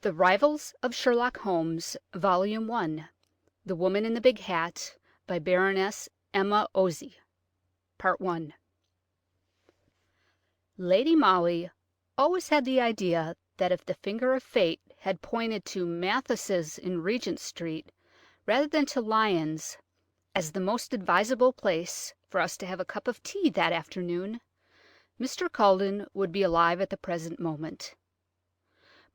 The Rivals of Sherlock Holmes, Volume 1, The Woman in the Big Hat, by Baroness Emma Orczy, Part 1. Lady Molly always had the idea that if the finger of fate had pointed to Mathes's in Regent Street rather than to Lyons as the most advisable place for us to have a cup of tea that afternoon, Mr. Culledon would be alive at the present moment.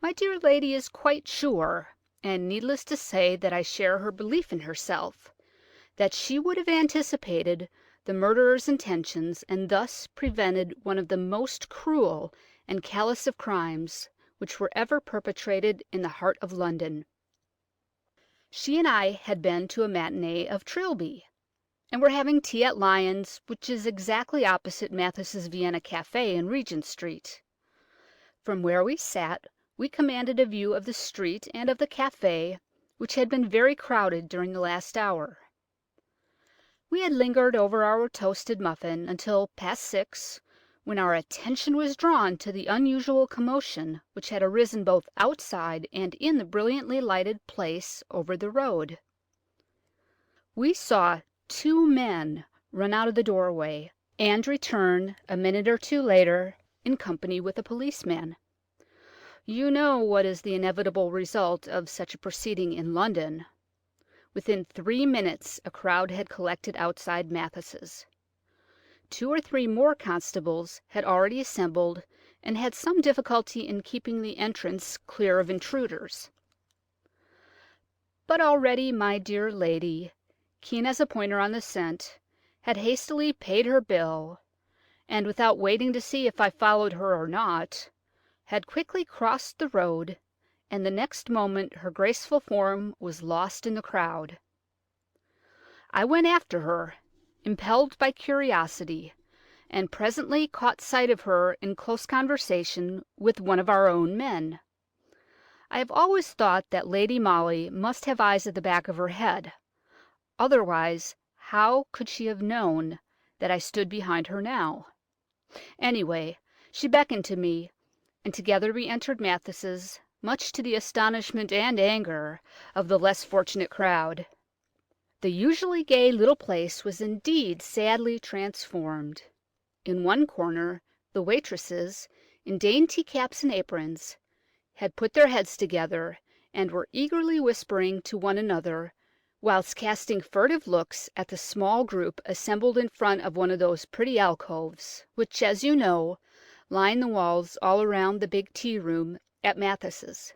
My dear lady is quite sure, and needless to say that I share her belief in herself, that she would have anticipated the murderer's intentions and thus prevented one of the most cruel and callous of crimes which were ever perpetrated in the heart of London. She and I had been to a matinée of Trilby, and were having tea at Lyons, which is exactly opposite Mathes's Vienna Café in Regent Street. From where we sat we commanded a view of the street and of the café, which had been very crowded during the last hour. We had lingered over our toasted muffin until past 6, when our attention was drawn to the unusual commotion which had arisen both outside and in the brilliantly lighted place over the road. We saw 2 men run out of the doorway, and return a minute or 2 later in company with a policeman. You know what is the inevitable result of such a proceeding in London. Within 3 minutes a crowd had collected outside Mathes's. 2 or 3 more constables had already assembled, and had some difficulty in keeping the entrance clear of intruders. But already my dear lady, keen as a pointer on the scent, had hastily paid her bill, and without waiting to see if I followed her or not, had quickly crossed the road, and the next moment her graceful form was lost in the crowd. I went after her, impelled by curiosity, and presently caught sight of her in close conversation with one of our own men. I have always thought that Lady Molly must have eyes at the back of her head, otherwise how could she have known that I stood behind her now? Anyway, she beckoned to me, and together we entered Mathes's, much to the astonishment and anger of the less fortunate crowd. The usually gay little place was indeed sadly transformed. In one corner the waitresses, in dainty caps and aprons, had put their heads together, and were eagerly whispering to one another, whilst casting furtive looks at the small group assembled in front of one of those pretty alcoves, which, as you know, line the walls all around the big tea-room at Mathes's.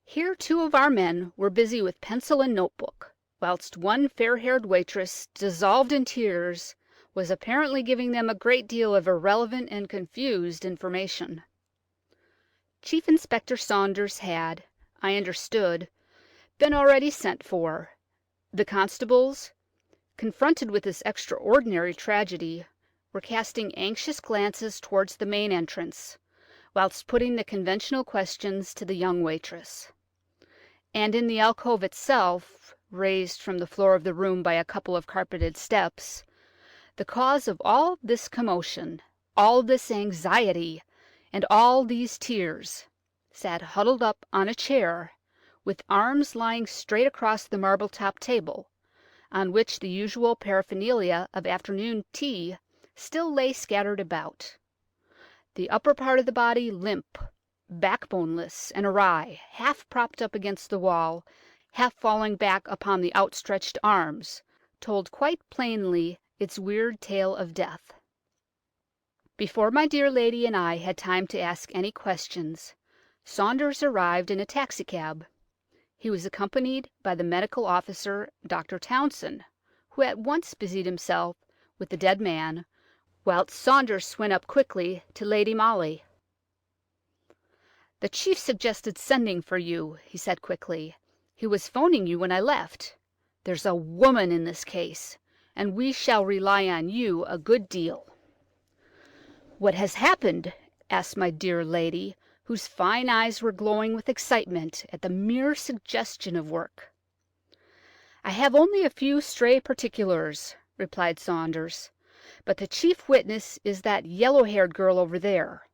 Here 2 of our men were busy with pencil and notebook, whilst one fair-haired waitress, dissolved in tears, was apparently giving them a great deal of irrelevant and confused information. Chief Inspector Saunders had, I understood, been already sent for. The constables, confronted with this extraordinary tragedy, were casting anxious glances towards the main entrance, whilst putting the conventional questions to the young waitress. And in the alcove itself, raised from the floor of the room by a couple of carpeted steps, the cause of all this commotion, all this anxiety, and all these tears, sat huddled up on a chair, with arms lying straight across the marble-topped table, on which the usual paraphernalia of afternoon tea still lay scattered about. The upper part of the body limp, backboneless, and awry, half propped up against the wall, half falling back upon the outstretched arms, told quite plainly its weird tale of death. Before my dear lady and I had time to ask any questions, Saunders arrived in a taxicab. He was accompanied by the medical officer, Dr. Townson, who at once busied himself with the dead man, whilst Saunders went up quickly to Lady Molly. "The chief suggested sending for you," he said quickly. "He was phoning you when I left. There's a woman in this case, and we shall rely on you a good deal." "What has happened?" asked my dear lady, whose fine eyes were glowing with excitement at the mere suggestion of work. "I have only a few stray particulars," replied Saunders, "but the chief witness is that yellow-haired girl over there."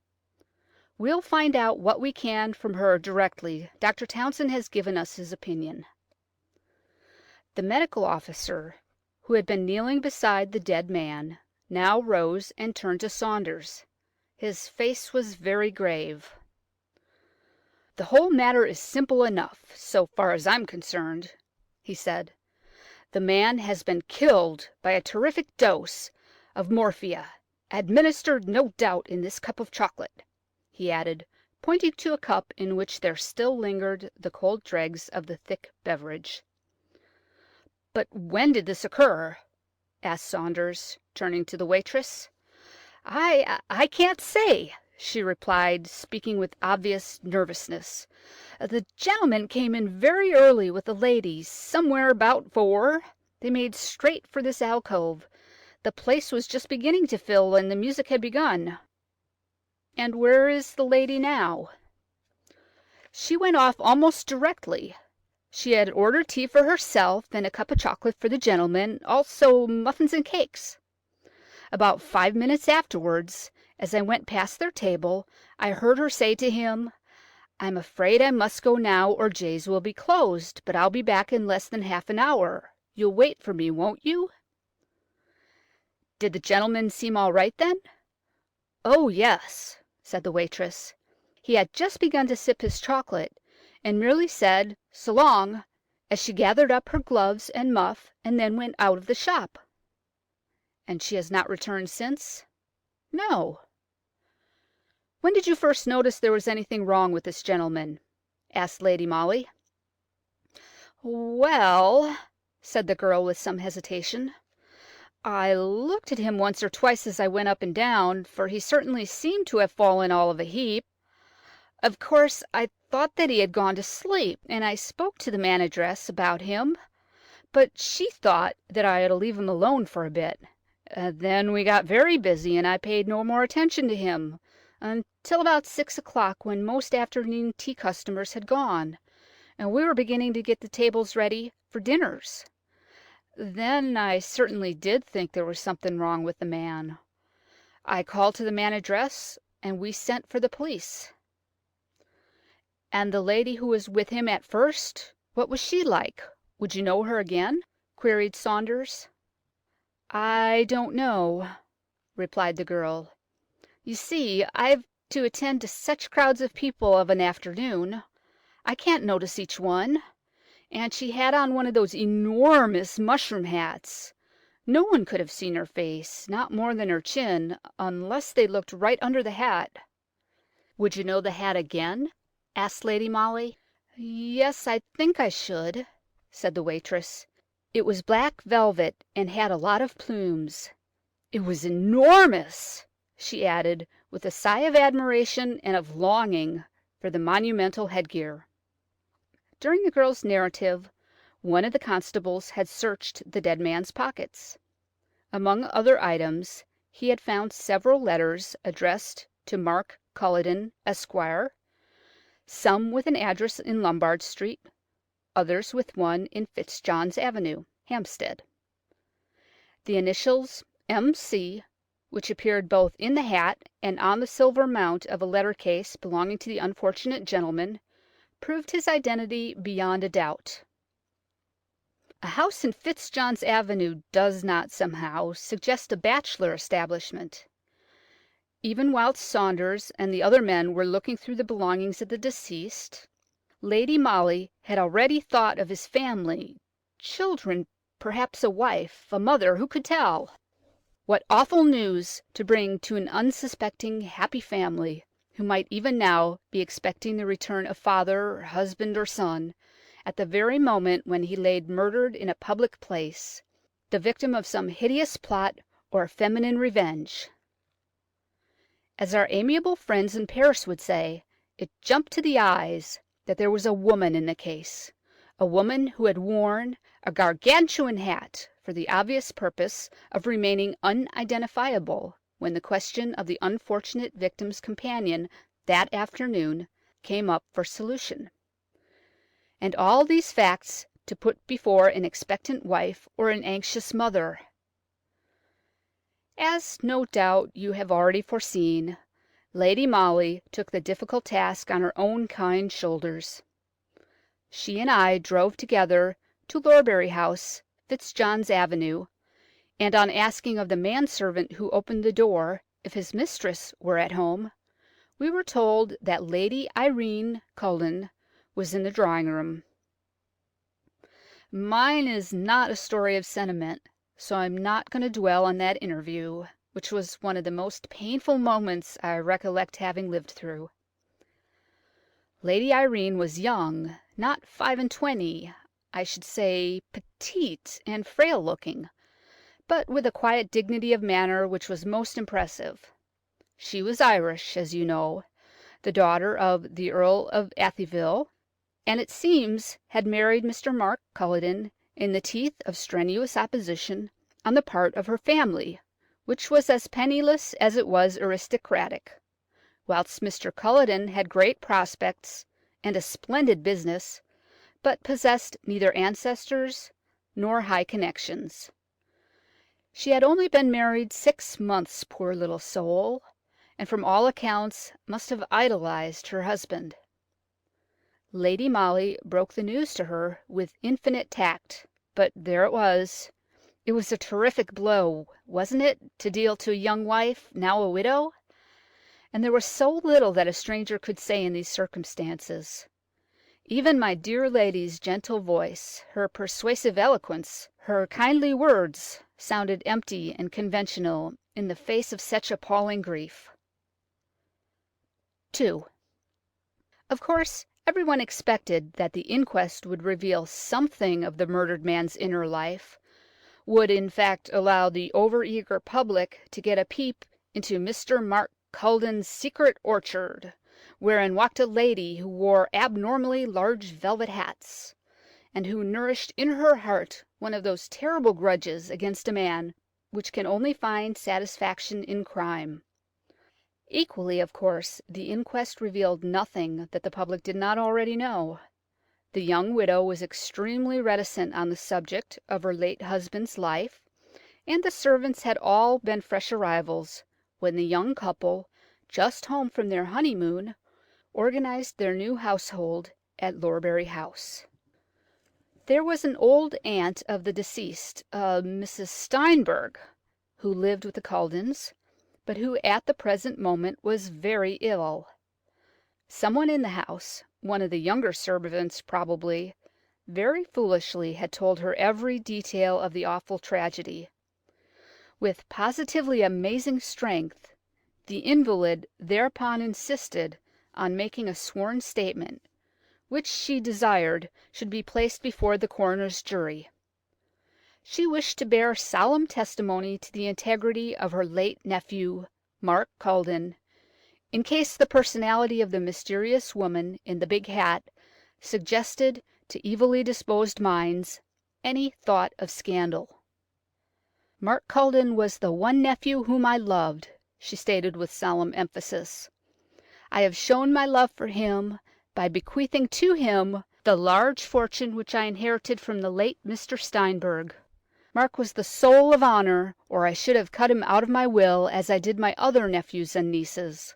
We'll find out what we can from her directly Dr. Townsend has given us his opinion." The medical officer, who had been kneeling beside the dead man, now rose and turned to Saunders. His face was very grave. "The whole matter is simple enough, so far as I'm concerned," he said. "The man has been killed by a terrific dose of morphia, administered no doubt in this cup of chocolate," he added, pointing to a cup in which there still lingered the cold dregs of the thick beverage. "But when did this occur?" asked Saunders, turning to the waitress. I can't say," she replied, speaking with obvious nervousness. "The gentleman came in very early with the ladies, somewhere about 4. They made straight for this alcove. The place was just beginning to fill, and the music had begun." "And where is the lady now?" "She went off almost directly. She had ordered tea for herself and a cup of chocolate for the gentleman, also muffins and cakes. About 5 minutes afterwards, as I went past their table, I heard her say to him, 'I'm afraid I must go now or Jay's will be closed, but I'll be back in less than half an hour. You'll wait for me, won't you?'" "Did the gentleman seem all right then?" "Oh, yes," said the waitress. "He had just begun to sip his chocolate, and merely said 'So long,' as she gathered up her gloves and muff, and then went out of the shop." "And she has not returned since?" "No." "When did you first notice there was anything wrong with this gentleman?" asked Lady Molly. "Well," said the girl with some hesitation, "I looked at him once or twice as I went up and down, for he certainly seemed to have fallen all of a heap. Of course, I thought that he had gone to sleep, and I spoke to the manageress about him, but she thought that I ought to leave him alone for a bit. Then we got very busy, and I paid no more attention to him until about 6 o'clock, when most afternoon tea customers had gone, and we were beginning to get the tables ready for dinners. Then I certainly did think there was something wrong with the man. I called to the manageress, and we sent for the police." "And the lady who was with him at first, what was she like? Would you know her again?" queried Saunders. "I don't know," replied the girl. "You see, I've to attend to such crowds of people of an afternoon. I can't notice each one. And she had on one of those enormous mushroom hats. No one could have seen her face, not more than her chin, unless they looked right under the hat." "Would you know the hat again?" asked Lady Molly. "Yes, I think I should," said the waitress. "It was black velvet and had a lot of plumes. It was enormous," she added, with a sigh of admiration and of longing for the monumental headgear. During the girl's narrative, one of the constables had searched the dead man's pockets. Among other items, he had found several letters addressed to Mark Culledon, Esquire, some with an address in Lombard Street, others with one in Fitzjohn's Avenue, Hampstead. The initials M.C., which appeared both in the hat and on the silver mount of a letter case belonging to the unfortunate gentleman, proved his identity beyond a doubt. A house in Fitzjohn's Avenue does not, somehow, suggest a bachelor establishment. Even whilst Saunders and the other men were looking through the belongings of the deceased, Lady Molly had already thought of his family, children, perhaps a wife, a mother, who could tell? What awful news to bring to an unsuspecting, happy family, who might even now be expecting the return of father, or husband, or son, at the very moment when he lay murdered in a public place, the victim of some hideous plot or feminine revenge. As our amiable friends in Paris would say, it jumped to the eyes that there was a woman in the case, a woman who had worn a gargantuan hat for the obvious purpose of remaining unidentifiable when the question of the unfortunate victim's companion that afternoon came up for solution. And all these facts to put before an expectant wife or an anxious mother. As no doubt you have already foreseen, Lady Molly took the difficult task on her own kind shoulders. She and I drove together to Lorbury House, Fitzjohn's Avenue, and on asking of the manservant who opened the door if his mistress were at home, we were told that Lady Irene Cullen was in the drawing-room. Mine is not a story of sentiment, so I'm not going to dwell on that interview, which was one of the most painful moments I recollect having lived through. Lady Irene was young, not 25, I should say petite and frail-looking, but with a quiet dignity of manner which was most impressive. She was Irish, as you know, the daughter of the Earl of Athyville, and it seems had married Mr. Mark Culledon in the teeth of strenuous opposition on the part of her family, which was as penniless as it was aristocratic, whilst Mr. Culledon had great prospects and a splendid business, but possessed neither ancestors nor high connections. She had only been married 6 months, poor little soul, and from all accounts must have idolized her husband. Lady Molly broke the news to her with infinite tact, but there it was. It was a terrific blow, wasn't it, to deal to a young wife, now a widow? And there was so little that a stranger could say in these circumstances. Even my dear lady's gentle voice, her persuasive eloquence, her kindly words, sounded empty and conventional in the face of such appalling grief. 2. Of course, everyone expected that the inquest would reveal something of the murdered man's inner life, would in fact allow the over-eager public to get a peep into Mr. Mark Culledon's secret orchard, wherein walked a lady who wore abnormally large velvet hats, and who nourished in her heart one of those terrible grudges against a man which can only find satisfaction in crime. Equally, of course, the inquest revealed nothing that the public did not already know. The young widow was extremely reticent on the subject of her late husband's life, and the servants had all been fresh arrivals when the young couple, just home from their honeymoon, organized their new household at Lorbury House. There was an old aunt of the deceased, a Mrs. Steinberg, who lived with the Culledons, but who at the present moment was very ill. Someone in the house, one of the younger servants probably, very foolishly had told her every detail of the awful tragedy. With positively amazing strength, the invalid thereupon insisted on making a sworn statement, which she desired should be placed before the coroner's jury. She wished to bear solemn testimony to the integrity of her late nephew, Mark Culledon, in case the personality of the mysterious woman in the big hat suggested to evilly disposed minds any thought of scandal. Mark Culledon was the one nephew whom I loved, she stated with solemn emphasis. I have shown my love for him by bequeathing to him the large fortune which I inherited from the late Mr. Steinberg. Mark was the soul of honour, or I should have cut him out of my will as I did my other nephews and nieces.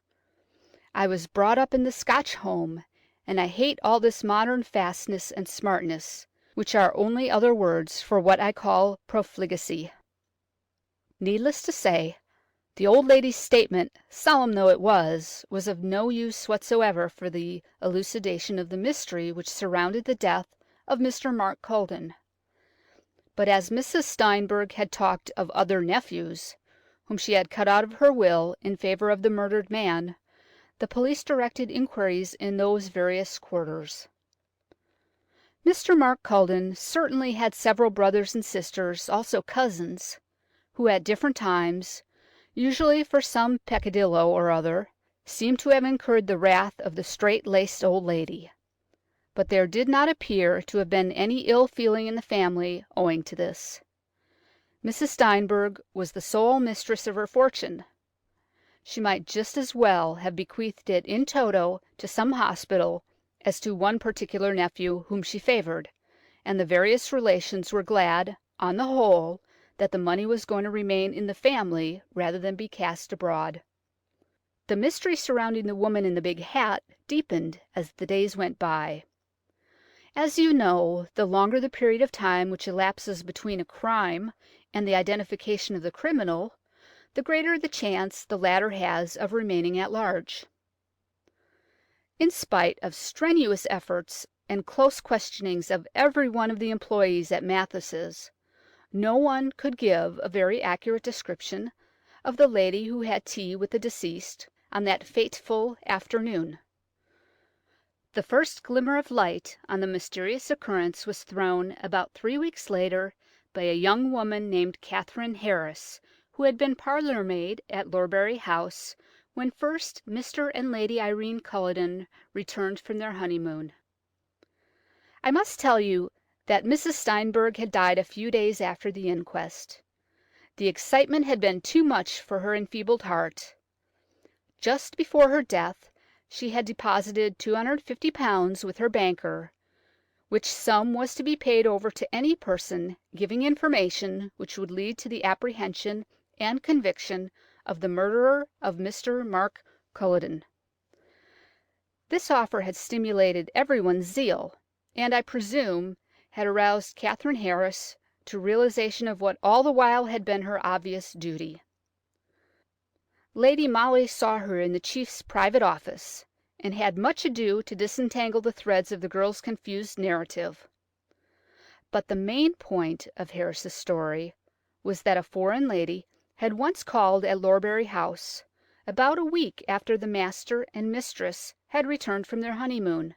I was brought up in the Scotch home, and I hate all this modern fastness and smartness, which are only other words for what I call profligacy. Needless to say, the old lady's statement, solemn though it was of no use whatsoever for the elucidation of the mystery which surrounded the death of Mr. Mark Culledon. But as Mrs. Steinberg had talked of other nephews, whom she had cut out of her will in favour of the murdered man, the police directed inquiries in those various quarters. Mr. Mark Culledon certainly had several brothers and sisters, also cousins, who at different times, usually for some peccadillo or other, seemed to have incurred the wrath of the straight-laced old lady. But there did not appear to have been any ill feeling in the family owing to this. Mrs. Steinberg was the sole mistress of her fortune. She might just as well have bequeathed it in toto to some hospital as to one particular nephew whom she favoured, and the various relations were glad, on the whole, that the money was going to remain in the family rather than be cast abroad. The mystery surrounding the woman in the big hat deepened as the days went by. As you know, the longer the period of time which elapses between a crime and the identification of the criminal, the greater the chance the latter has of remaining at large. In spite of strenuous efforts and close questionings of every one of the employees at Mathes's, no one could give a very accurate description of the lady who had tea with the deceased on that fateful afternoon. The first glimmer of light on the mysterious occurrence was thrown about 3 weeks later by a young woman named Catherine Harris, who had been parlour maid at Lorbury House when first Mr. and Lady Irene Culledon returned from their honeymoon. I must tell you that Mrs. Steinberg had died a few days after the inquest. The excitement had been too much for her enfeebled heart. Just before her death she had deposited £250 with her banker, which sum was to be paid over to any person giving information which would lead to the apprehension and conviction of the murderer of Mr. Mark Culledon. This offer had stimulated everyone's zeal, and I presume had aroused Catherine Harris to realization of what all the while had been her obvious duty. Lady Molly saw her in the chief's private office, and had much ado to disentangle the threads of the girl's confused narrative. But the main point of Harris's story was that a foreign lady had once called at Lorbury House, about a week after the master and mistress had returned from their honeymoon.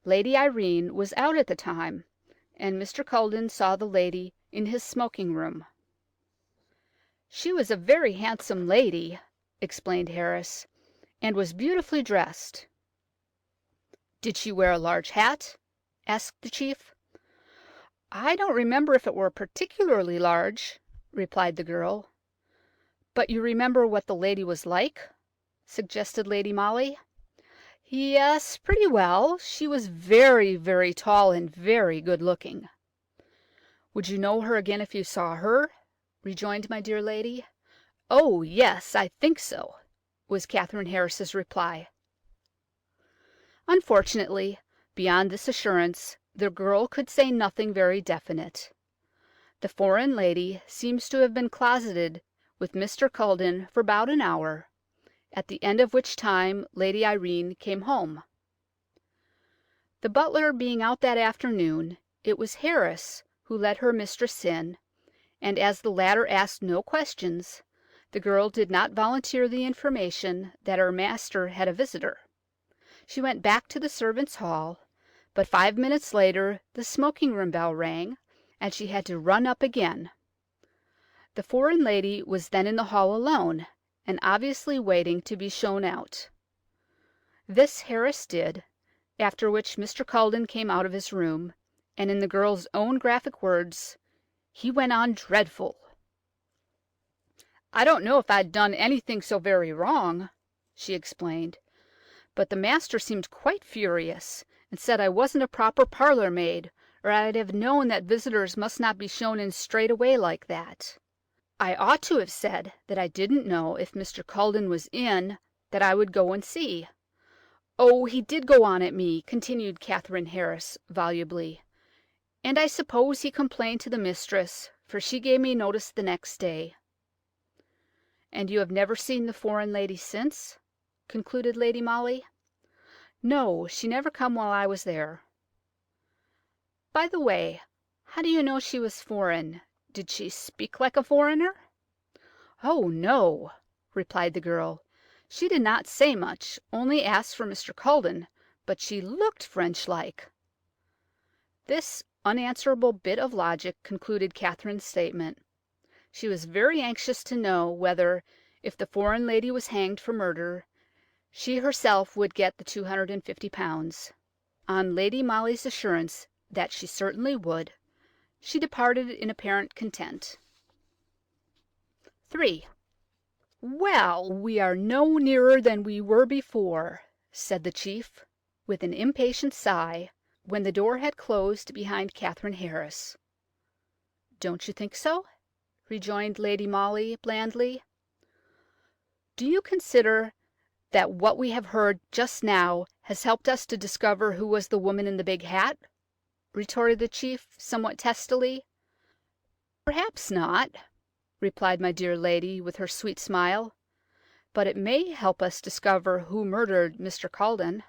Lady Irene was out at the time, and Mr. Culledon saw the lady in his smoking-room. "She was a very handsome lady," explained Harris, "and was beautifully dressed." "Did she wear a large hat?" asked the chief. "I don't remember if it were particularly large," replied the girl. "But you remember what the lady was like?" suggested Lady Molly. "Yes, pretty well. She was very, very tall and very good-looking." "Would you know her again if you saw her?" rejoined my dear lady. "Oh, yes, I think so," was Catherine Harris's reply. Unfortunately, beyond this assurance, the girl could say nothing very definite. The foreign lady seems to have been closeted with Mr. Culledon for about an hour, at the end of which time Lady Irene came home. The butler being out that afternoon, it was Harris who let her mistress in, and as the latter asked no questions, the girl did not volunteer the information that her master had a visitor. She went back to the servants' hall, but 5 minutes later the smoking-room bell rang, and she had to run up again. The foreign lady was then in the hall alone, and obviously waiting to be shown out. This Harris did, after which Mr. Culledon came out of his room, and in the girl's own graphic words, "He went on dreadful." "I don't know if I'd done anything so very wrong," she explained, "but the master seemed quite furious, and said I wasn't a proper parlour maid, or I'd have known that visitors must not be shown in straight away like that. I ought to have said that I didn't know if Mr. Culledon was in, that I would go and see. Oh, he did go on at me," continued Catherine Harris volubly, "and I suppose he complained to the mistress, for she gave me notice the next day." "And you have never seen the foreign lady since?" concluded Lady Molly. "No, she never come while I was there." "By the way, how do you know she was foreign? Did she speak like a foreigner?" "Oh, no," replied the girl. "She did not say much, only asked for Mr. Culledon, but she looked French-like." This unanswerable bit of logic concluded Catherine's statement. She was very anxious to know whether, if the foreign lady was hanged for murder, she herself would get the £250. On Lady Molly's assurance that she certainly would, she departed in apparent content. 3. "Well, we are no nearer than we were before," said the chief, with an impatient sigh, when the door had closed behind Catherine Harris. "Don't you think so?" rejoined Lady Molly blandly. Do you consider that what we have heard just now has helped us to discover who was the woman in the big hat?" retorted the chief, somewhat testily. "Perhaps not," replied my dear lady, with her sweet smile, "but it may help us discover who murdered Mr. Culledon."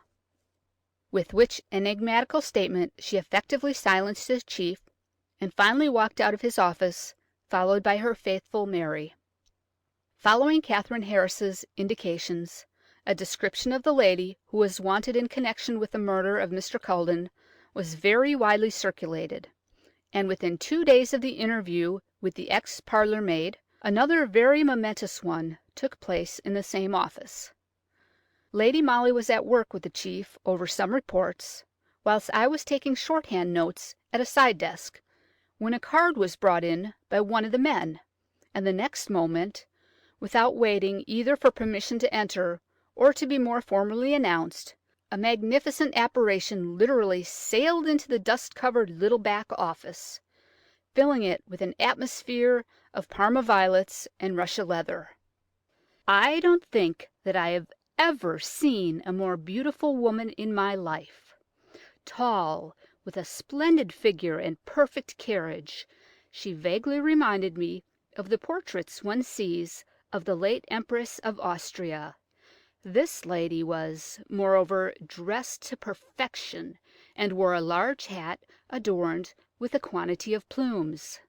With which enigmatical statement she effectively silenced the chief, and finally walked out of his office, followed by her faithful Mary. Following Catherine Harris's indications, a description of the lady who was wanted in connection with the murder of Mr. Culledon was very widely circulated, and within 2 days of the interview with the ex-parlour maid, another very momentous one took place in the same office. Lady Molly was at work with the chief over some reports, whilst I was taking shorthand notes at a side desk, when a card was brought in by one of the men, and the next moment, without waiting either for permission to enter or to be more formally announced, a magnificent apparition literally sailed into the dust-covered little back office, filling it with an atmosphere of Parma violets and Russia leather. I don't think that I have ever seen a more beautiful woman in my life. Tall, with a splendid figure and perfect carriage, she vaguely reminded me of the portraits one sees of the late Empress of Austria. This lady was, moreover, dressed to perfection, and wore a large hat adorned with a quantity of plumes.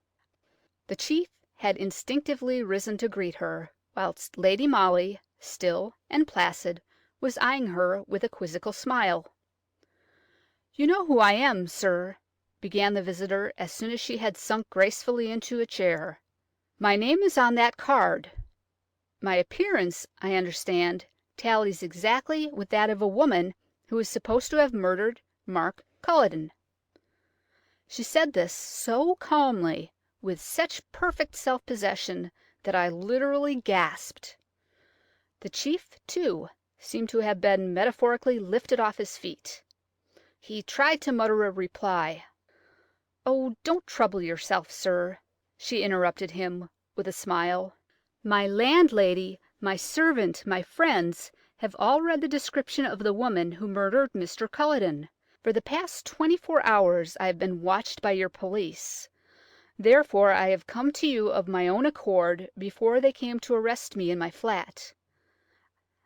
The chief had instinctively risen to greet her, whilst Lady Molly, still and placid, was eyeing her with a quizzical smile. "You know who I am, sir," began the visitor as soon as she had sunk gracefully into a chair. "My name is on that card. My appearance, I understand, tallies exactly with that of a woman who is supposed to have murdered Mark Culledon." She said this so calmly, with such perfect self-possession, that I literally gasped. The chief, too, seemed to have been metaphorically lifted off his feet. He tried to mutter a reply. "Oh, don't trouble yourself, sir," she interrupted him, with a smile. "My landlady, my servant, my friends, have all read the description of the woman who murdered Mr. Culledon. For the past 24 hours I have been watched by your police. Therefore I have come to you of my own accord before they came to arrest me in my flat.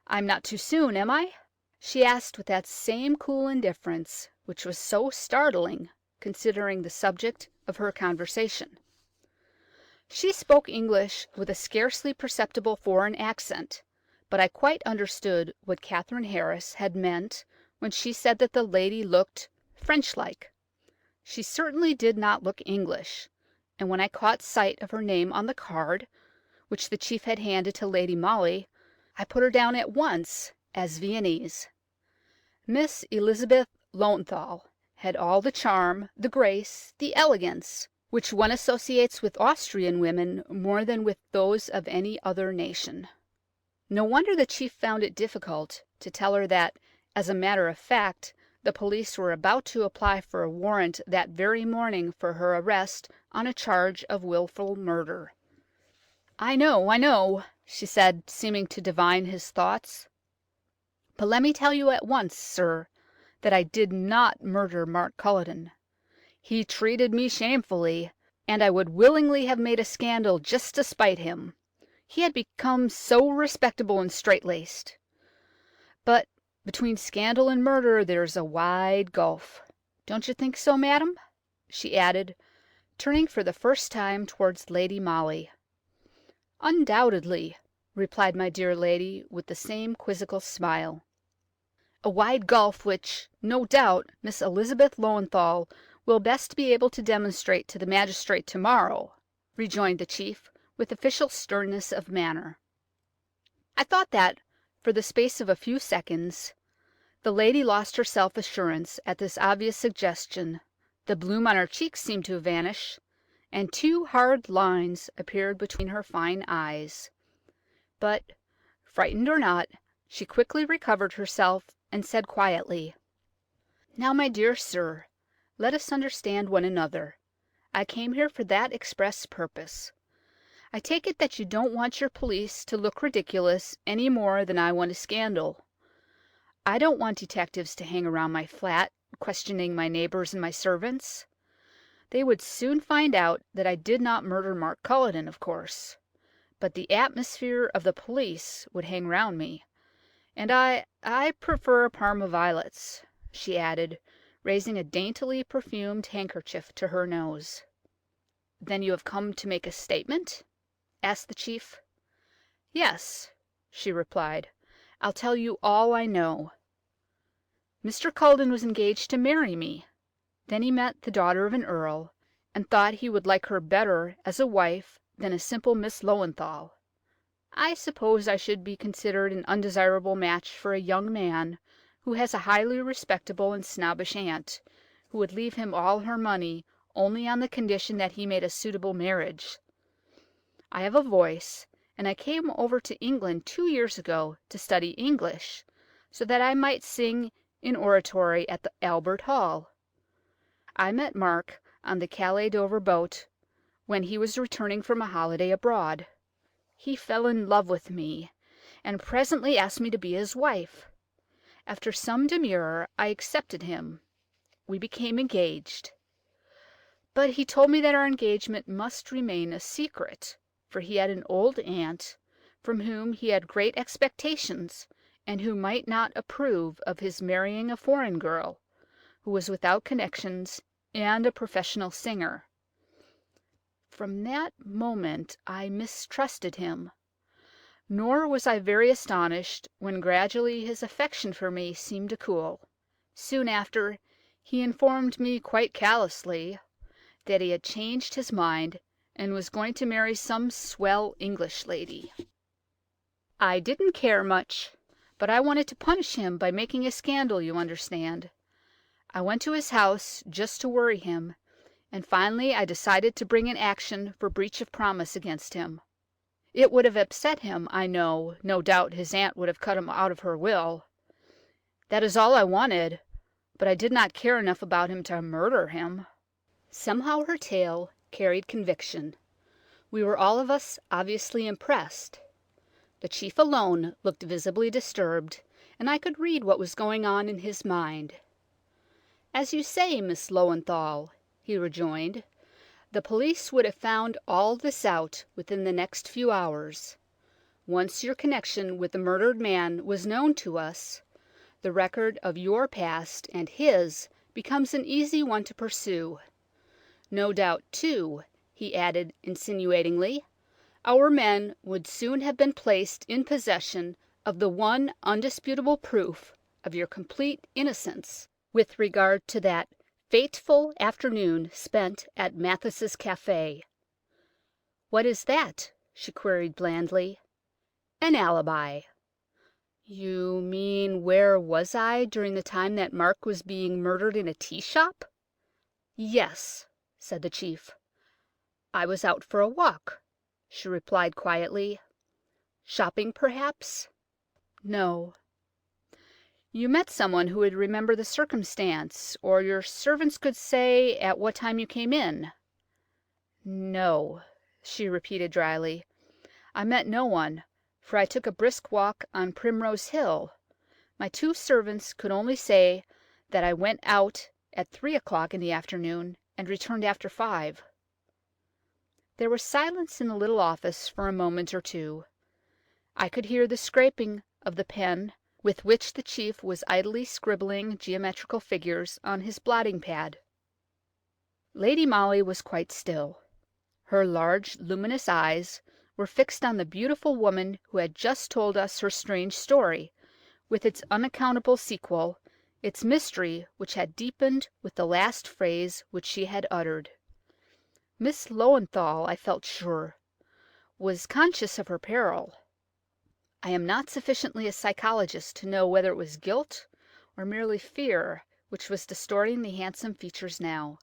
I'm not too soon, am I?" she asked with that same cool indifference which was so startling, considering the subject of her conversation. She spoke English with a scarcely perceptible foreign accent, but I quite understood what Catherine Harris had meant when she said that the lady looked French-like. She certainly did not look English, and when I caught sight of her name on the card, which the chief had handed to Lady Molly, I put her down at once as Viennese. Miss Elizabeth Löwenthal had all the charm, the grace, the elegance, which one associates with Austrian women more than with those of any other nation. No wonder the chief found it difficult to tell her that, as a matter of fact, the police were about to apply for a warrant that very morning for her arrest on a charge of wilful murder. I know," she said, seeming to divine his thoughts. "But let me tell you at once, sir, that I did not murder Mark Culledon. He treated me shamefully, and I would willingly have made a scandal just to spite him. He had become so respectable and straight-laced. But between scandal and murder there's a wide gulf. Don't you think so, madam?" she added, turning for the first time towards Lady Molly. "Undoubtedly," replied my dear lady, with the same quizzical smile. "A wide gulf which, no doubt, Miss Elizabeth Löwenthal will best be able to demonstrate to the magistrate to-morrow," rejoined the chief, with official sternness of manner. I thought that, for the space of a few seconds, the lady lost her self-assurance at this obvious suggestion, the bloom on her cheeks seemed to vanish, and 2 hard lines appeared between her fine eyes. But, frightened or not, she quickly recovered herself, and said quietly, "Now, my dear sir, let us understand one another. I came here for that express purpose. I take it that you don't want your police to look ridiculous any more than I want a scandal. I don't want detectives to hang around my flat, questioning my neighbors and my servants. They would soon find out that I did not murder Mark Culledon, of course, but the atmosphere of the police would hang round me. And I prefer Parma violets," she added, raising a daintily perfumed handkerchief to her nose. "Then you have come to make a statement?" asked the chief. "Yes," she replied. "I'll tell you all I know. Mr. Culledon was engaged to marry me. Then he met the daughter of an earl, and thought he would like her better as a wife than a simple Miss Löwenthal. I suppose I should be considered an undesirable match for a young man who has a highly respectable and snobbish aunt, who would leave him all her money only on the condition that he made a suitable marriage. I have a voice, and I came over to England 2 years ago to study English, so that I might sing in oratory at the Albert Hall. I met Mark on the Calais Dover boat when he was returning from a holiday abroad. He fell in love with me, and presently asked me to be his wife. After some demur, I accepted him. We became engaged. But he told me that our engagement must remain a secret, for he had an old aunt from whom he had great expectations, and who might not approve of his marrying a foreign girl, who was without connections and a professional singer. From that moment I mistrusted him, nor was I very astonished when gradually his affection for me seemed to cool. Soon after, he informed me quite callously that he had changed his mind and was going to marry some swell English lady. I didn't care much, but I wanted to punish him by making a scandal, you understand. I went to his house just to worry him, and finally I decided to bring an action for breach of promise against him. It would have upset him, I know. No doubt his aunt would have cut him out of her will. That is all I wanted, but I did not care enough about him to murder him." Somehow her tale carried conviction. We were all of us obviously impressed. The chief alone looked visibly disturbed, and I could read what was going on in his mind. "As you say, Miss Löwenthal," he rejoined, "the police would have found all this out within the next few hours. Once your connection with the murdered man was known to us, the record of your past and his becomes an easy one to pursue. No doubt, too," he added insinuatingly, "our men would soon have been placed in possession of the one undisputable proof of your complete innocence with regard to that fateful afternoon spent at Mathis's café." "What is that?" she queried blandly. "An alibi." "You mean where was I during the time that Mark was being murdered in a tea shop?" "Yes," said the chief. "I was out for a walk," she replied quietly. "Shopping, perhaps?" "No." "You met someone who would remember the circumstance, or your servants could say at what time you came in?" "No," she repeated dryly. "I met no one, for I took a brisk walk on Primrose Hill. My 2 servants could only say that I went out at 3 o'clock in the afternoon and returned after 5. There was silence in the little office for a moment or two. I could hear the scraping of the pen with which the chief was idly scribbling geometrical figures on his blotting pad. Lady Molly was quite still. Her large, luminous eyes were fixed on the beautiful woman who had just told us her strange story, with its unaccountable sequel, its mystery which had deepened with the last phrase which she had uttered. Miss Löwenthal, I felt sure, was conscious of her peril. I am not sufficiently a psychologist to know whether it was guilt or merely fear which was distorting the handsome features now,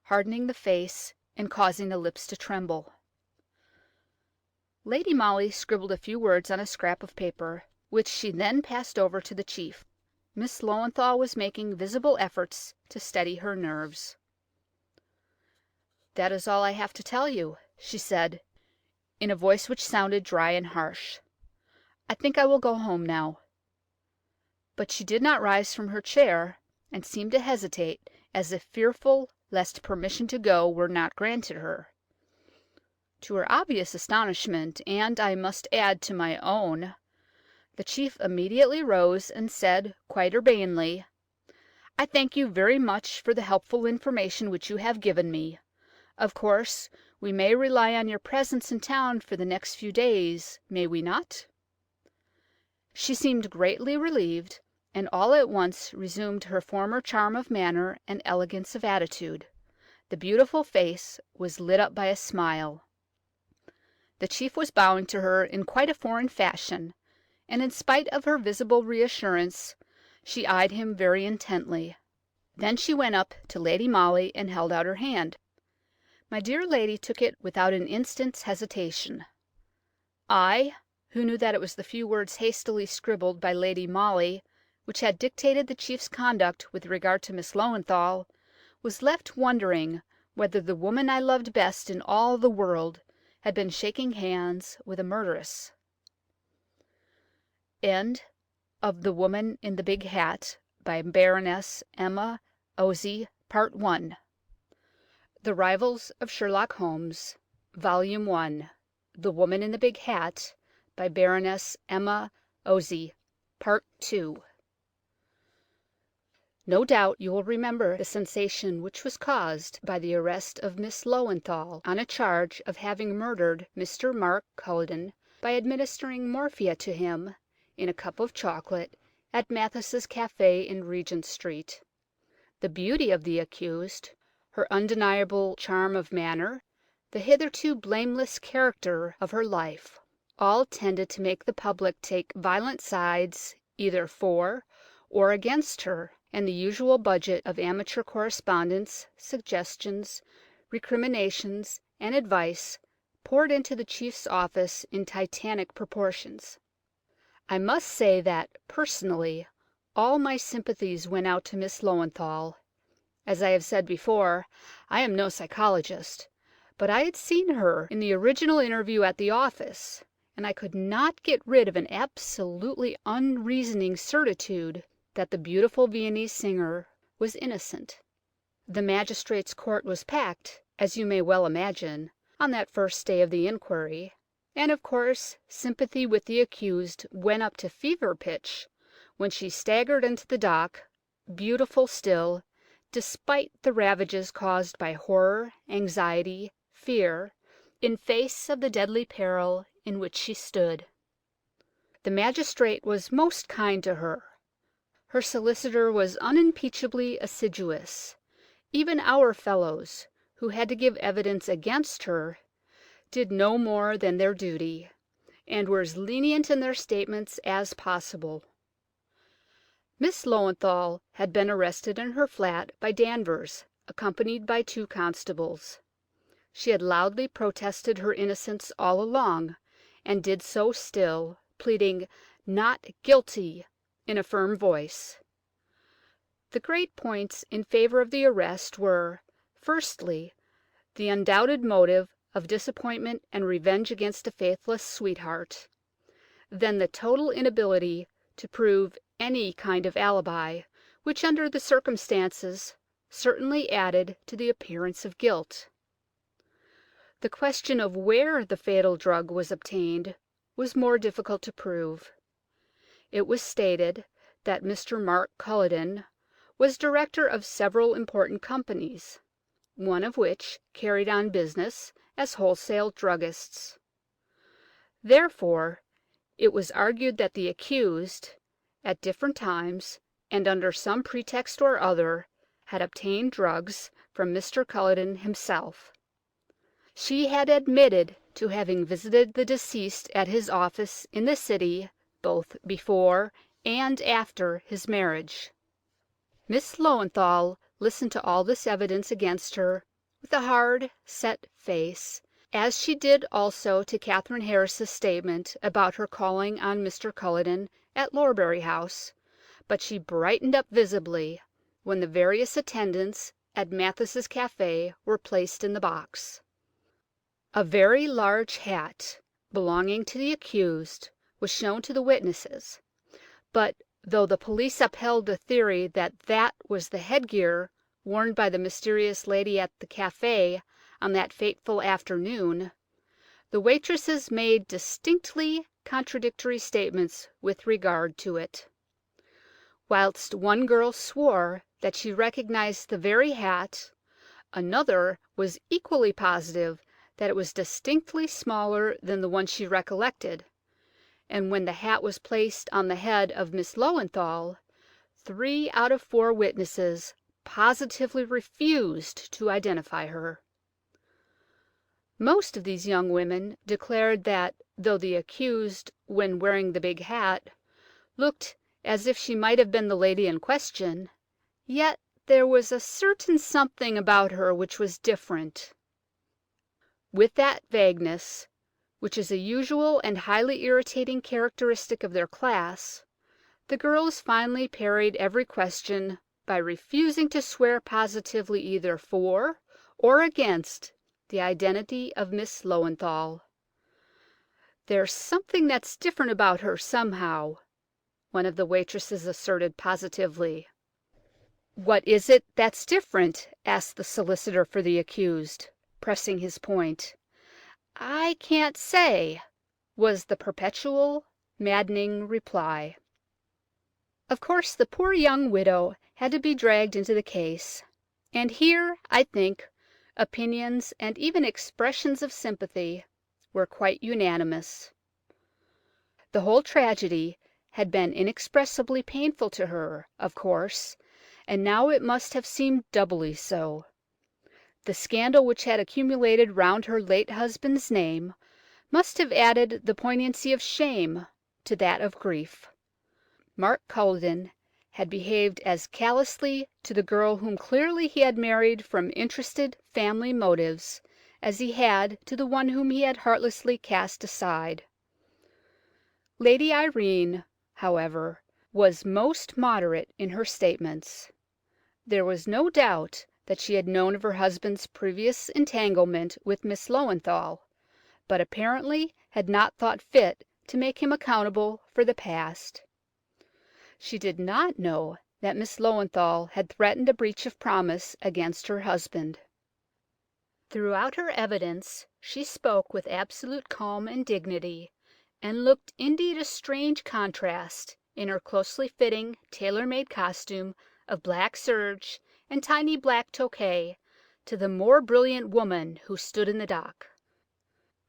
hardening the face and causing the lips to tremble. Lady Molly scribbled a few words on a scrap of paper, which she then passed over to the chief. Miss Löwenthal was making visible efforts to steady her nerves. "That is all I have to tell you," she said. in a voice which sounded dry and harsh. "I think I will go home now." But she did not rise from her chair, and seemed to hesitate, as if fearful lest permission to go were not granted her. To her obvious astonishment, and I must add to my own, the chief immediately rose and said quite urbanely, "I thank you very much for the helpful information which you have given me. Of course, we may rely on your presence in town for the next few days, may we not?" She seemed greatly relieved, and all at once resumed her former charm of manner and elegance of attitude. The beautiful face was lit up by a smile. The chief was bowing to her in quite a foreign fashion, and in spite of her visible reassurance, she eyed him very intently. Then she went up to Lady Molly and held out her hand. My dear lady took it without an instant's hesitation. I, who knew that it was the few words hastily scribbled by Lady Molly which had dictated the chief's conduct with regard to Miss Löwenthal, was left wondering whether the woman I loved best in all the world had been shaking hands with a murderess. End of The Woman in the Big Hat by Baroness Emma Orczy, Part 1. The Rivals of Sherlock Holmes, Volume 1. The Woman in the Big Hat by Baroness Emma Orczy, Part 2. No doubt you will remember the sensation which was caused by the arrest of Miss Löwenthal on a charge of having murdered Mr. Mark Culledon by administering morphia to him in a cup of chocolate at Mathis' Café in Regent Street. The beauty of the accused, her undeniable charm of manner, the hitherto blameless character of her life, all tended to make the public take violent sides either for or against her, and the usual budget of amateur correspondence, suggestions, recriminations, and advice poured into the chief's office in titanic proportions. I must say that, personally, all my sympathies went out to Miss Löwenthal. As I have said before, I am no psychologist, but I had seen her in the original interview at the office, and I could not get rid of an absolutely unreasoning certitude that the beautiful Viennese singer was innocent. The magistrate's court was packed, as you may well imagine, on that first day of the inquiry, and of course sympathy with the accused went up to fever pitch when she staggered into the dock, beautiful still, despite the ravages caused by horror, anxiety, fear, in face of the deadly peril in which she stood. The magistrate was most kind to her. Her solicitor was unimpeachably assiduous. Even our fellows, who had to give evidence against her, did no more than their duty, and were as lenient in their statements as possible. Miss Löwenthal had been arrested in her flat by Danvers, accompanied by 2 constables. She had loudly protested her innocence all along, and did so still, pleading "not guilty" in a firm voice. The great points in favor of the arrest were, firstly, the undoubted motive of disappointment and revenge against a faithless sweetheart, then the total inability to prove any kind of alibi, which under the circumstances certainly added to the appearance of guilt. The question of where the fatal drug was obtained was more difficult to prove. It was stated that Mr. Mark Culledon was director of several important companies, one of which carried on business as wholesale druggists. Therefore, it was argued that the accused, at different times and under some pretext or other, had obtained drugs from Mr. Culledon himself. She had admitted to having visited the deceased at his office in the city both before and after his marriage. Miss Löwenthal listened to all this evidence against her with a hard, set face, as she did also to Katherine Harris's statement about her calling on Mr. Culledon at Lorbury House, but she brightened up visibly when the various attendants at Mathis' Café were placed in the box. A very large hat belonging to the accused was shown to the witnesses, but though the police upheld the theory that that was the headgear worn by the mysterious lady at the café on that fateful afternoon, the waitresses made distinctly contradictory statements with regard to it. Whilst one girl swore that she recognized the very hat, another was equally positive that it was distinctly smaller than the one she recollected, and when the hat was placed on the head of Miss Löwenthal, 3 out of 4 witnesses positively refused to identify her. Most of these young women declared that, though the accused, when wearing the big hat, looked as if she might have been the lady in question, yet there was a certain something about her which was different. With that vagueness, which is a usual and highly irritating characteristic of their class, the girls finally parried every question by refusing to swear positively either for or against the identity of Miss Löwenthal. "There's something that's different about her, somehow," one of the waitresses asserted positively. "What is it that's different?" asked the solicitor for the accused, pressing his point. "I can't say," was the perpetual, maddening reply. Of course the poor young widow had to be dragged into the case, and here, I think, opinions and even expressions of sympathy were quite unanimous. The whole tragedy had been inexpressibly painful to her, of course, and now it must have seemed doubly so. The scandal which had accumulated round her late husband's name must have added the poignancy of shame to that of grief. Mark Culledon had behaved as callously to the girl whom clearly he had married from interested family motives as he had to the one whom he had heartlessly cast aside. Lady Irene, however, was most moderate in her statements. There was no doubt that she had known of her husband's previous entanglement with Miss Löwenthal, but apparently had not thought fit to make him accountable for the past. She did not know that Miss Löwenthal had threatened a breach of promise against her husband. Throughout her evidence she spoke with absolute calm and dignity, and looked indeed a strange contrast in her closely fitting, tailor-made costume of black serge and tiny black toque to the more brilliant woman who stood in the dock.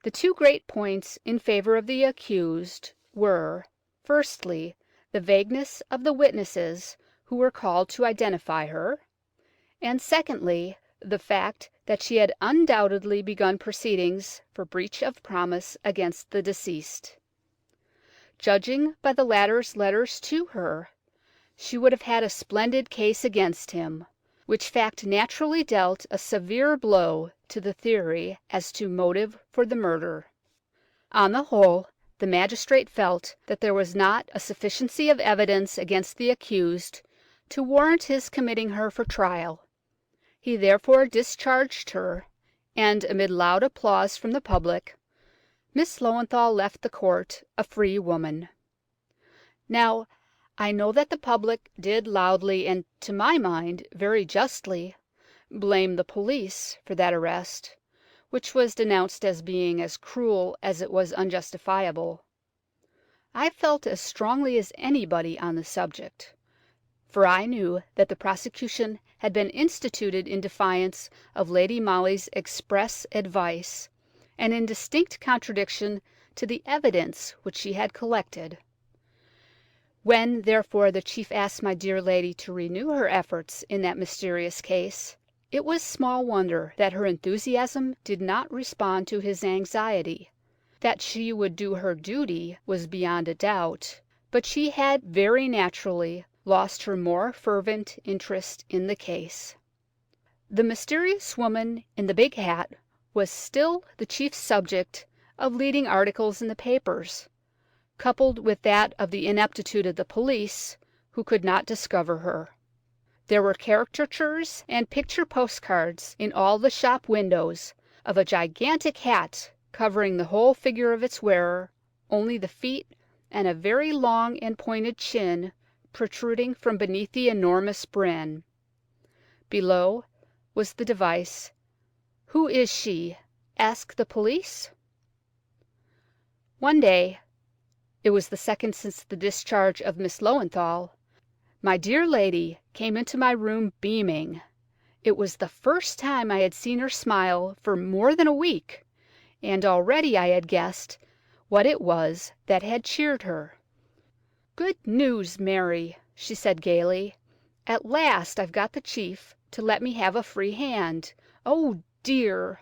The 2 great points in favor of the accused were, firstly, the vagueness of the witnesses who were called to identify her, and secondly, the fact that she had undoubtedly begun proceedings for breach of promise against the deceased. Judging by the latter's letters to her, she would have had a splendid case against him, which fact naturally dealt a severe blow to the theory as to motive for the murder. On the whole, the magistrate felt that there was not a sufficiency of evidence against the accused to warrant his committing her for trial. He therefore discharged her, and amid loud applause from the public, Miss Löwenthal left the court a free woman. Now, I know that the public did loudly, and to my mind very justly, blame the police for that arrest, which was denounced as being as cruel as it was unjustifiable. I felt as strongly as anybody on the subject, for I knew that the prosecution had been instituted in defiance of Lady Molly's express advice, and in distinct contradiction to the evidence which she had collected. When, therefore, the chief asked my dear lady to renew her efforts in that mysterious case, it was small wonder that her enthusiasm did not respond to his anxiety. That she would do her duty was beyond a doubt, but she had very naturally lost her more fervent interest in the case. The mysterious woman in the big hat was still the chief subject of leading articles in the papers, coupled with that of the ineptitude of the police, who could not discover her. There were caricatures and picture postcards in all the shop windows, of a gigantic hat covering the whole figure of its wearer, only the feet and a very long and pointed chin protruding from beneath the enormous brim. Below was the device, "Who is she? Ask the police." One day—it was the second since the discharge of Miss Löwenthal—my dear lady came into my room beaming. It was the first time I had seen her smile for more than a week, and already I had guessed what it was that had cheered her. "Good news, Mary," she said gaily. "At last I've got the chief to let me have a free hand. Oh dear!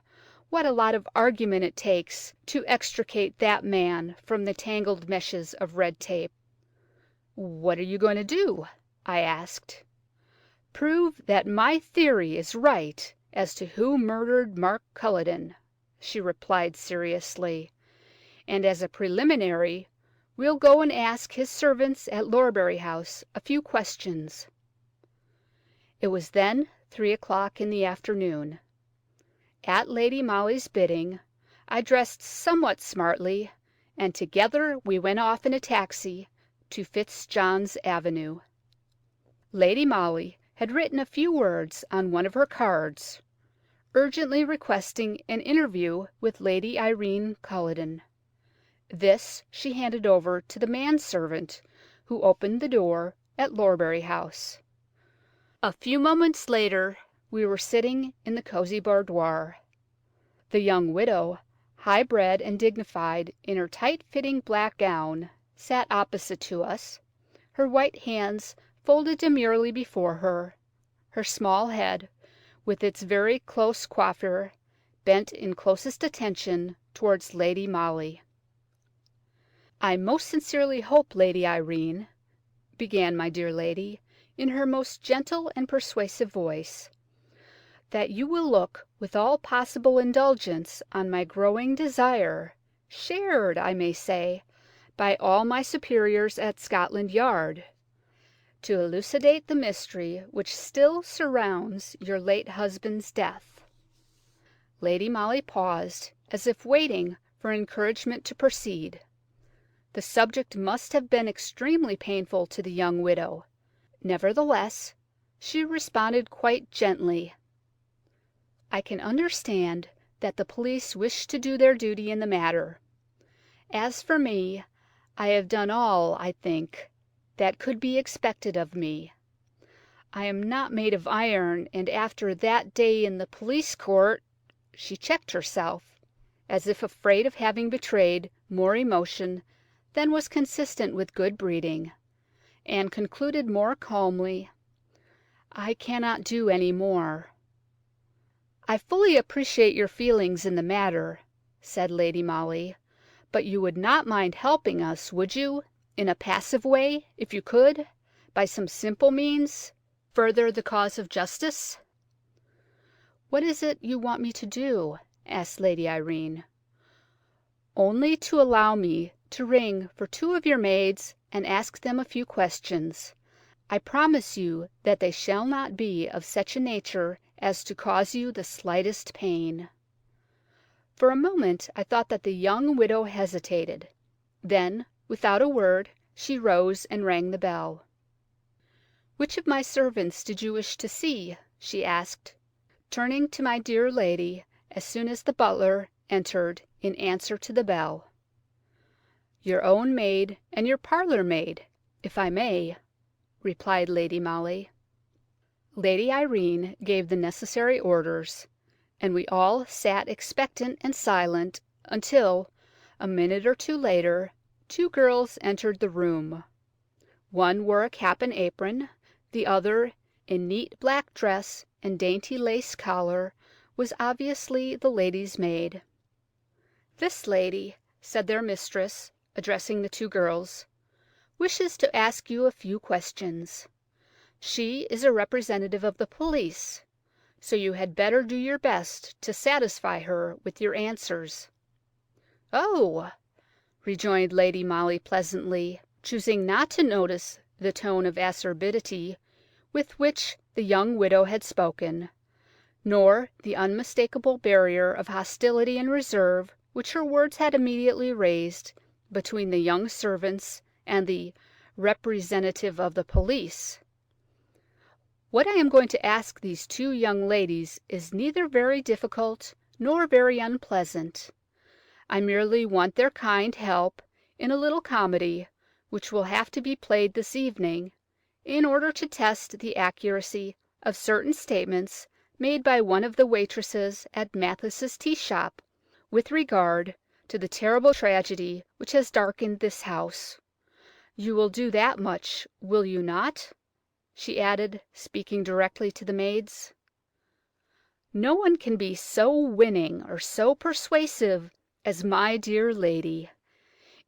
What a lot of argument it takes to extricate that man from the tangled meshes of red tape." "What are you going to do?" I asked. "Prove that my theory is right as to who murdered Mark Culledon," she replied seriously. "And as a preliminary, we'll go and ask his servants at Lorbury House a few questions." It was then 3 o'clock in the afternoon. At Lady Molly's bidding, I dressed somewhat smartly, and together we went off in a taxi to Fitzjohn's Avenue. Lady Molly had written a few words on one of her cards, urgently requesting an interview with Lady Irene Culledon. This she handed over to the manservant who opened the door at Lorbury House. A few moments later we were sitting in the cosy boudoir. The young widow, high-bred and dignified in her tight-fitting black gown, sat opposite to us, her white hands folded demurely before her, her small head, with its very close coiffure, bent in closest attention towards Lady Molly. "I most sincerely hope, Lady Irene," began my dear lady, in her most gentle and persuasive voice, "that you will look with all possible indulgence on my growing desire, shared, I may say, by all my superiors at Scotland Yard, to elucidate the mystery which still surrounds your late husband's death." Lady Molly paused, as if waiting for encouragement to proceed. The subject must have been extremely painful to the young widow. Nevertheless, she responded quite gently. "I can understand that the police wish to do their duty in the matter. As for me, I have done all, I think, that could be expected of me. I am not made of iron, and after that day in the police court—" She checked herself, as if afraid of having betrayed more emotion than was consistent with good breeding, and concluded more calmly, "I cannot do any more." "I fully appreciate your feelings in the matter," said Lady Molly, "but you would not mind helping us, would you, in a passive way, if you could, by some simple means, further the cause of justice?" "What is it you want me to do?" asked Lady Irene. "Only to allow me to ring for 2 of your maids and ask them a few questions. I promise you that they shall not be of such a nature as to cause you the slightest pain." For a moment I thought that the young widow hesitated. Then, without a word, she rose and rang the bell. "Which of my servants did you wish to see?" she asked, turning to my dear lady as soon as the butler entered in answer to the bell. "Your own maid and your parlour maid, if I may," replied Lady Molly. Lady Irene gave the necessary orders, and we all sat expectant and silent until, a minute or two later, 2 girls entered the room. One wore a cap and apron, the other, in neat black dress and dainty lace collar, was obviously the lady's maid. "This lady," said their mistress, addressing the 2 girls, "wishes to ask you a few questions. She is a representative of the police, so you had better do your best to satisfy her with your answers." "Oh!" rejoined Lady Molly pleasantly, choosing not to notice the tone of acerbity with which the young widow had spoken. nor the unmistakable barrier of hostility and reserve which her words had immediately raised between the young servants and the representative of the police. What I am going to ask these two young ladies is neither very difficult nor very unpleasant. I merely want their kind help in a little comedy which will have to be played this evening, in order to test the accuracy of certain statements made by one of the waitresses at Mathis's tea shop with regard to the terrible tragedy which has darkened this house. You will do that much, will you not?" she added, speaking directly to the maids. "No one can be so winning or so persuasive as my dear lady."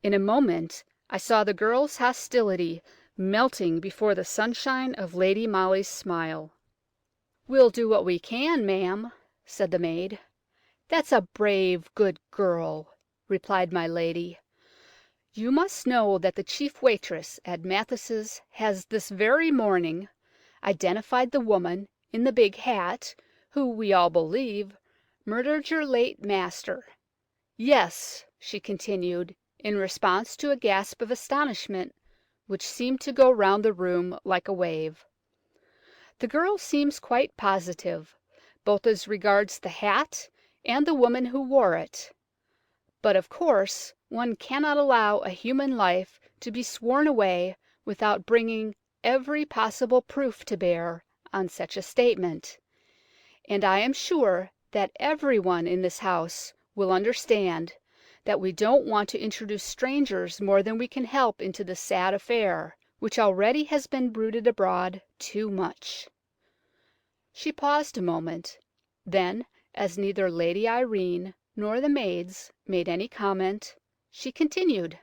In a moment I saw the girls' hostility melting before the sunshine of Lady Molly's smile. "We'll do what we can, ma'am," said the maid. "That's a brave, good girl," replied my lady. "You must know that the chief waitress at Mathis's has this very morning identified the woman in the big hat who, we all believe, murdered your late master. Yes," she continued, in response to a gasp of astonishment which seemed to go round the room like a wave. "The girl seems quite positive, both as regards the hat and the woman who wore it. But of course one cannot allow a human life to be sworn away without bringing every possible proof to bear on such a statement, and I am sure that every one in this house will understand that we don't want to introduce strangers more than we can help into the sad affair, which already has been bruited abroad too much." She paused a moment, then, as neither Lady Irene nor the maids made any comment, she continued: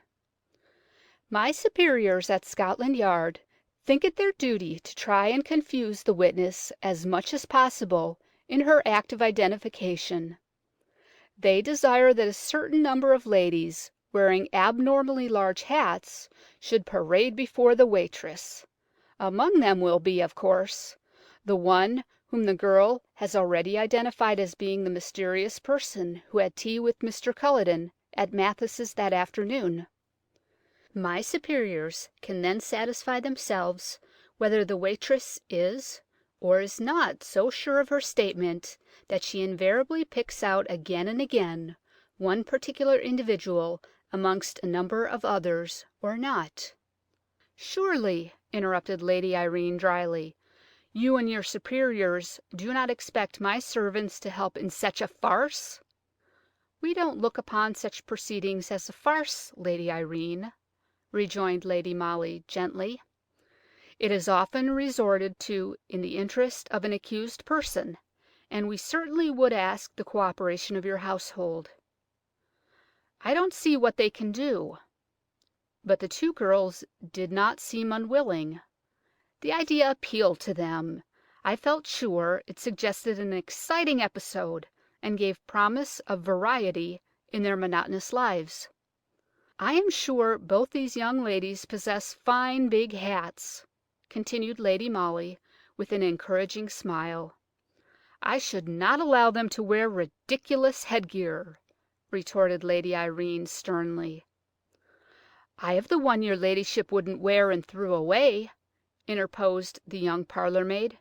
"My superiors at Scotland Yard think it their duty to try and confuse the witness as much as possible in her act of identification. They desire that a certain number of ladies wearing abnormally large hats should parade before the waitress. Among them will be, of course, the one whom the girl has already identified as being the mysterious person who had tea with Mr. Culledon at Mathis's that afternoon. My superiors can then satisfy themselves whether the waitress is or is not so sure of her statement that she invariably picks out again and again one particular individual amongst a number of others, or not." "Surely," interrupted Lady Irene dryly, "you and your superiors do not expect my servants to help in such a farce?" "We don't look upon such proceedings as a farce, Lady Irene," rejoined Lady Molly gently. "It is often resorted to in the interest of an accused person, and we certainly would ask the cooperation of your household." "I don't see what they can do." But the two girls did not seem unwilling. The idea appealed to them. I felt sure it suggested an exciting episode, and gave promise of variety in their monotonous lives. "I am sure both these young ladies possess fine big hats," continued Lady Molly, with an encouraging smile. "I should not allow them to wear ridiculous headgear," retorted Lady Irene sternly. "I have the one your ladyship wouldn't wear and threw away," interposed the young parlour maid.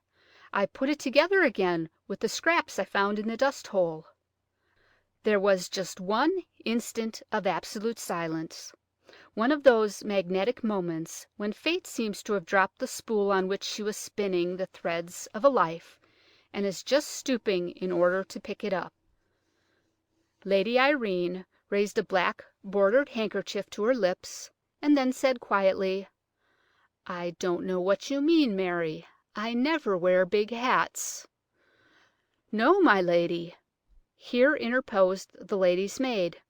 "I put it together again with the scraps I found in the dust hole." There was just one instant of absolute silence, one of those magnetic moments when fate seems to have dropped the spool on which she was spinning the threads of a life, and is just stooping in order to pick it up. Lady Irene raised a black bordered handkerchief to her lips, and then said quietly, "I don't know what you mean, Mary. I never wear big hats." "No, my lady," here interposed the lady's maid,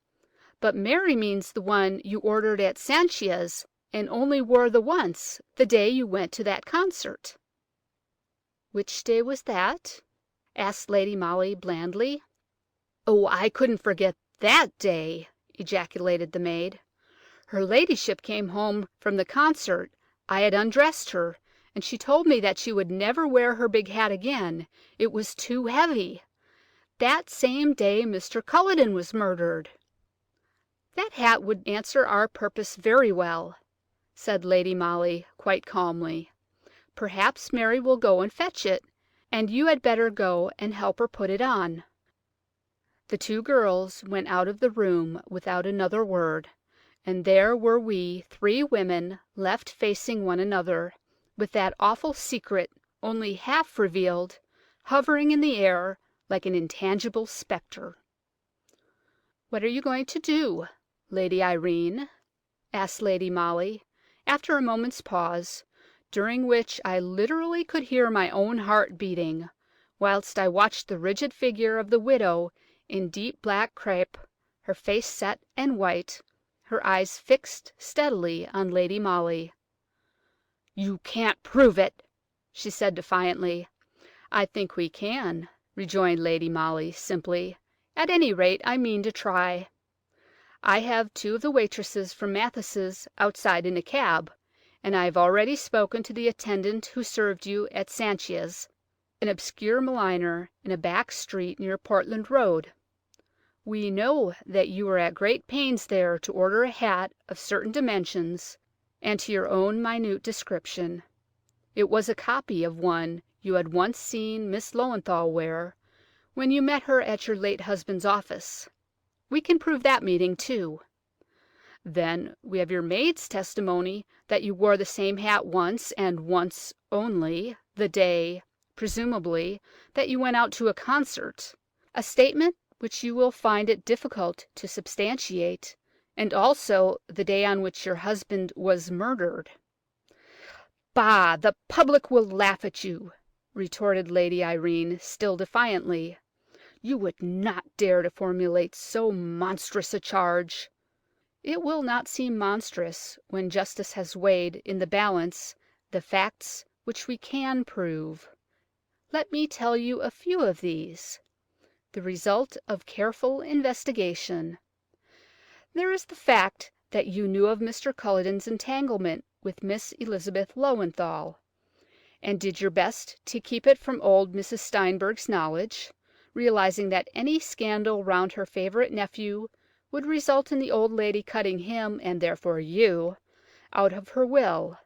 "but Mary means the one you ordered at Sanchia's, and only wore the once, the day you went to that concert." "Which day was that?" asked Lady Molly blandly. "Oh, I couldn't forget that day," ejaculated the maid. "Her ladyship came home from the concert. I had undressed her, and she told me that she would never wear her big hat again. It was too heavy. That same day Mr. Culledon was murdered." "That hat would answer our purpose very well," said Lady Molly, quite calmly. "Perhaps Mary will go and fetch it, and you had better go and help her put it on." The two girls went out of the room without another word, and there were we three women left facing one another, with that awful secret, only half revealed, hovering in the air like an intangible spectre. "What are you going to do, Lady Irene?" asked Lady Molly, after a moment's pause, during which I literally could hear my own heart beating, whilst I watched the rigid figure of the widow in deep black crape, her face set and white, her eyes fixed steadily on Lady Molly. "You can't prove it," she said defiantly. "I think we can," rejoined Lady Molly, simply. "At any rate, I mean to try. I have two of the waitresses from Mathes's outside in a cab, and I have already spoken to the attendant who served you at Sanchia's, an obscure milliner in a back street near Portland Road. We know that you were at great pains there to order a hat of certain dimensions and to your own minute description. It was a copy of one you had once seen Miss Löwenthal wear when you met her at your late husband's office. We can prove that meeting, too. Then we have your maid's testimony that you wore the same hat once, and once only, the day, presumably, that you went out to a concert, a statement which you will find it difficult to substantiate, and also the day on which your husband was murdered." "Bah! The public will laugh at you," retorted Lady Irene, still defiantly. "You would not dare to formulate so monstrous a charge." "It will not seem monstrous when justice has weighed in the balance the facts which we can prove. Let me tell you a few of these, the result of careful investigation. There is the fact that you knew of Mr. Culledon's entanglement with Miss Elizabeth Löwenthal, and did your best to keep it from old Mrs. Steinberg's knowledge, realizing that any scandal round her favorite nephew would result in the old lady cutting him, and therefore you, out of her will.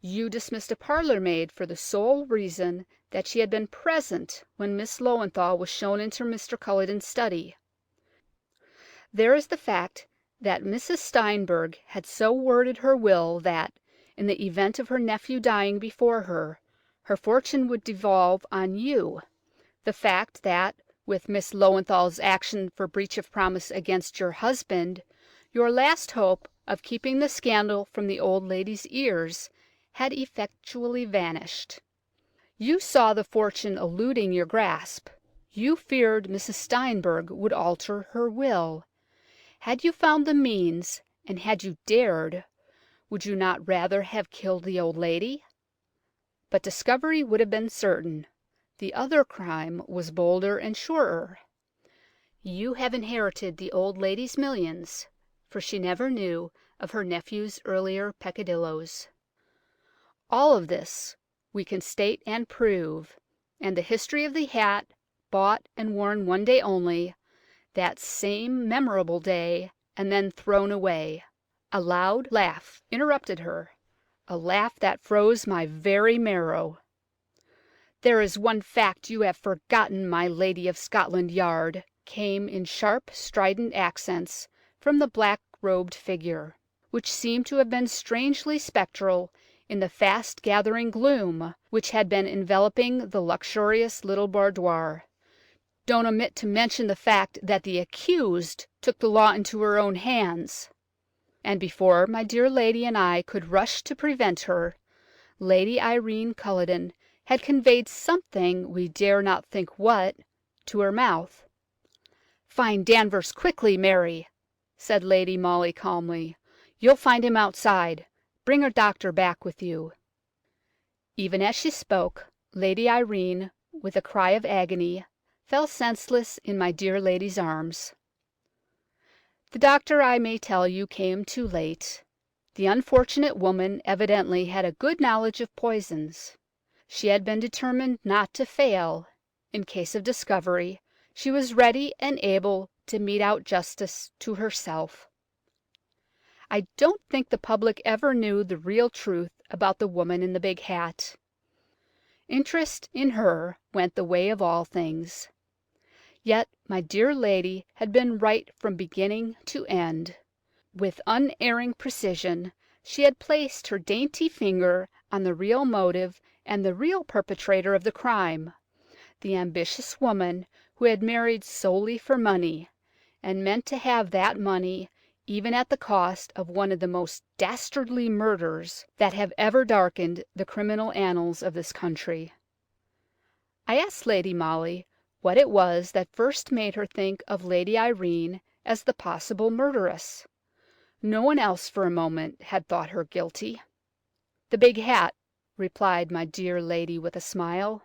You dismissed a parlour maid for the sole reason that she had been present when Miss Löwenthal was shown into Mr. Culledon's study. There is the fact that Mrs. Steinberg had so worded her will that, in the event of her nephew dying before her, her fortune would devolve on you. The fact that, with Miss Löwenthal's action for breach of promise against your husband, your last hope of keeping the scandal from the old lady's ears had effectually vanished. You saw the fortune eluding your grasp. You feared Mrs. Steinberg would alter her will. Had you found the means, and had you dared, would you not rather have killed the old lady? But discovery would have been certain. The other crime was bolder and surer. You have inherited the old lady's millions, for she never knew of her nephew's earlier peccadilloes. All of this we can state and prove, and the history of the hat, bought and worn one day only, that same memorable day, and then thrown away." A loud laugh interrupted her, a laugh that froze my very marrow. "There is one fact you have forgotten, my Lady of Scotland Yard," came in sharp, strident accents from the black-robed figure, which seemed to have been strangely spectral in the fast-gathering gloom which had been enveloping the luxurious little boudoir. "Don't omit to mention the fact that the accused took the law into her own hands." And before my dear lady and I could rush to prevent her, Lady Irene Culledon had conveyed something, we dare not think what, to her mouth. "Find Danvers quickly, Mary," said Lady Molly calmly. "You'll find him outside. Bring a doctor back with you." Even as she spoke, Lady Irene, with a cry of agony, fell senseless in my dear lady's arms. The doctor, I may tell you, came too late. The unfortunate woman evidently had a good knowledge of poisons. She had been determined not to fail. In case of discovery, she was ready and able to mete out justice to herself. I don't think the public ever knew the real truth about the woman in the big hat. Interest in her went the way of all things. Yet my dear lady had been right from beginning to end. With unerring precision she had placed her dainty finger on the real motive and the real perpetrator of the crime, the ambitious woman who had married solely for money, and meant to have that money even at the cost of one of the most dastardly murders that have ever darkened the criminal annals of this country. I asked Lady Molly what it was that first made her think of Lady Irene as the possible murderess. No one else for a moment had thought her guilty. "The big hat," replied my dear lady with a smile.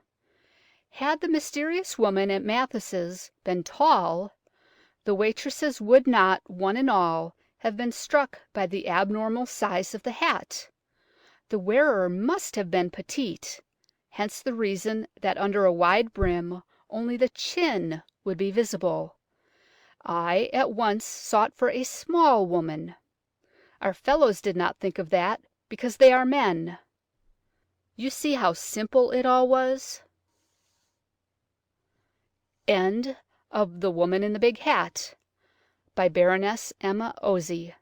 "Had the mysterious woman at Mathis' been tall, the waitresses would not, one and all, have been struck by the abnormal size of the hat. The wearer must have been petite, hence the reason that under a wide brim only the chin would be visible. I at once sought for a small woman. Our fellows did not think of that, because they are men. You see how simple it all was." End of The Woman in the Big Hat, by Baroness Emma Orczy.